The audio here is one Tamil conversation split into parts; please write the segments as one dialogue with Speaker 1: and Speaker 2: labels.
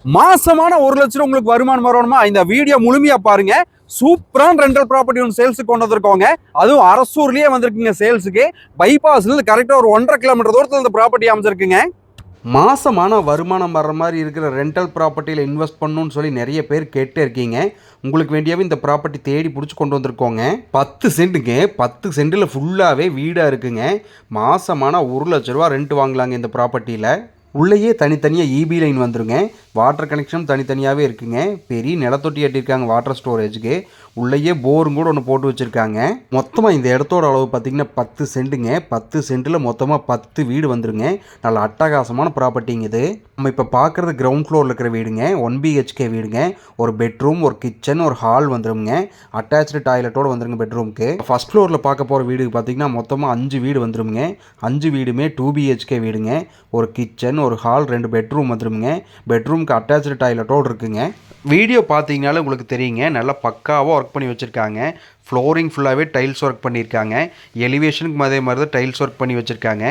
Speaker 1: மாசமான 1,00,000 உங்களுக்கு வருமானம் வரணுமா? இந்த வீடியோ முழுமையா பாருங்க. சூப்பரான ரெண்டல் ப்ராப்பர்ட்டி ஒன்று சேல்ஸுக்கு கொண்டு வந்திருக்கோங்க. அதுவும் அரசூர்லயே வந்திருக்குங்க சேல்ஸுக்கு. பைபாஸ்ல இருந்து கரெக்டா ஒரு 1,50 கிலோமீட்டர் தூரத்துல இந்த ப்ராப்பர்ட்டி அமைஞ்சிருக்குங்க. மாசமான வருமானம் வர்ற மாதிரி இருக்கிற ரெண்டல் ப்ராப்பர்ட்டியில் இன்வெஸ்ட் பண்ணணும்னு சொல்லி நிறைய பேர் கேட்டே இருக்கீங்க. உங்களுக்கு வேண்டியவே இந்த ப்ராப்பர்ட்டி தேடி பிடிச்சி கொண்டு வந்திருக்கோங்க. 10 சென்ட்டுங்க. 10 சென்டில் ஃபுல்லாகவே வீடாக இருக்குங்க. மாசமான 1,00,000 ரூபா ரெண்ட் வாங்கலாங்க இந்த ப்ராப்பர்ட்டியில். உள்ளேயே தனித்தனியாக இபி லைன் வந்துருங்க. வாட்டர் கனெக்ஷன் தனித்தனியாகவே இருக்குங்க. பெரிய நிலத்தொட்டி கட்டியிருக்காங்க வாட்டர் ஸ்டோரேஜுக்கு. உள்ளேயே போரும் கூட ஒன்று போட்டு வச்சுருக்காங்க. மொத்தமாக இந்த இடத்தோட அளவு பார்த்திங்கன்னா 10 சென்ட்டுங்க. 10 சென்ட்டில் மொத்தமாக 10 வீடு வந்துருங்க. நல்ல அட்டகாசமான ப்ராப்பர்ட்டிங்க இது. நம்ம இப்போ பார்க்குறது கிரவுண்ட் ஃப்ளோரில் இருக்கிற வீடுங்க. 1 BHK வீடுங்க. ஒரு பெட்ரூம், ஒரு கிச்சன், ஒரு ஹால் வந்துருங்க. அட்டாச்சு டாய்லெட்டோடு வந்துருங்க பெட்ரூமுக்கு. ஃபஸ்ட் ஃப்ளோரில் பார்க்க போகிற வீடு பார்த்திங்கன்னா மொத்தமாக 5 வீடு வந்துருங்க. 5 வீடுமே 2 BHK வீடுங்க. ஒரு கிச்சன், ஒரு ஹால், 2 பெட்ரூம் வந்துருங்க. பெட்ரூமுக்கு அட்டாச்சு டாய்லெட்டோடு இருக்குங்க. வீடியோ பார்த்தீங்கனாலே உங்களுக்கு தெரியுங்க. நல்லா பக்காவாக ஒர்க் பண்ணி வச்சுருக்காங்க. ஃப்ளோரிங் ஃபுல்லாகவே டைல்ஸ் ஒர்க் பண்ணியிருக்காங்க. எலிவேஷனுக்கு அதே மாதிரி தான் டைல்ஸ் ஒர்க் பண்ணி வச்சுருக்காங்க.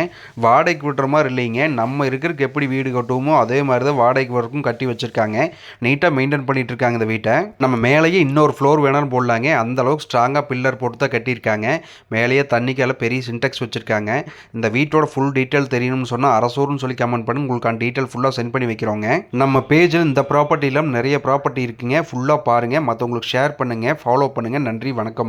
Speaker 1: வாடகைக்கு விட்டுற மாதிரி இல்லைங்க. நம்ம இருக்கிறதுக்கு எப்படி வீடு கட்டுவோமோ அதே மாதிரி தான் வாடகைக்கு ஒர்க்கும் கட்டி வச்சுருக்காங்க. நீட்டாக மெயின்டைன் பண்ணிகிட்டு இருக்காங்க இந்த வீட்டை. நம்ம மேலேயே இன்னொரு ஃப்ளோர் வேணாலும் போடலாங்க. அந்தளவுக்கு ஸ்ட்ராங்காக பில்லர் போட்டு தான் கட்டியிருக்காங்க. மேலேயே தண்ணிக்கால பெரிய சின்டெக்ஸ் வச்சுருக்காங்க. இந்த வீட்டோட ஃபுல் டீட்டெயில் தெரியணும்னு சொன்னால் அரசூர்னு சொல்லி கமெண்ட் பண்ணி உங்களுக்கான டீட்டெயில் ஃபுல்லாக சென்ட் பண்ணி வைக்கிறோங்க. நம்ம பேஜில் இந்த ப்ராப்பர்ட்டியிலும் நிறைய ப்ராப்பர்ட்டி இருக்குங்க. ஃபுல்லாக பாருங்கள். மற்றவங்களுக்கு ஷேர் பண்ணுங்கள், ஃபாலோ பண்ணுங்கள். நன்றி, வணக்கம்ங்க.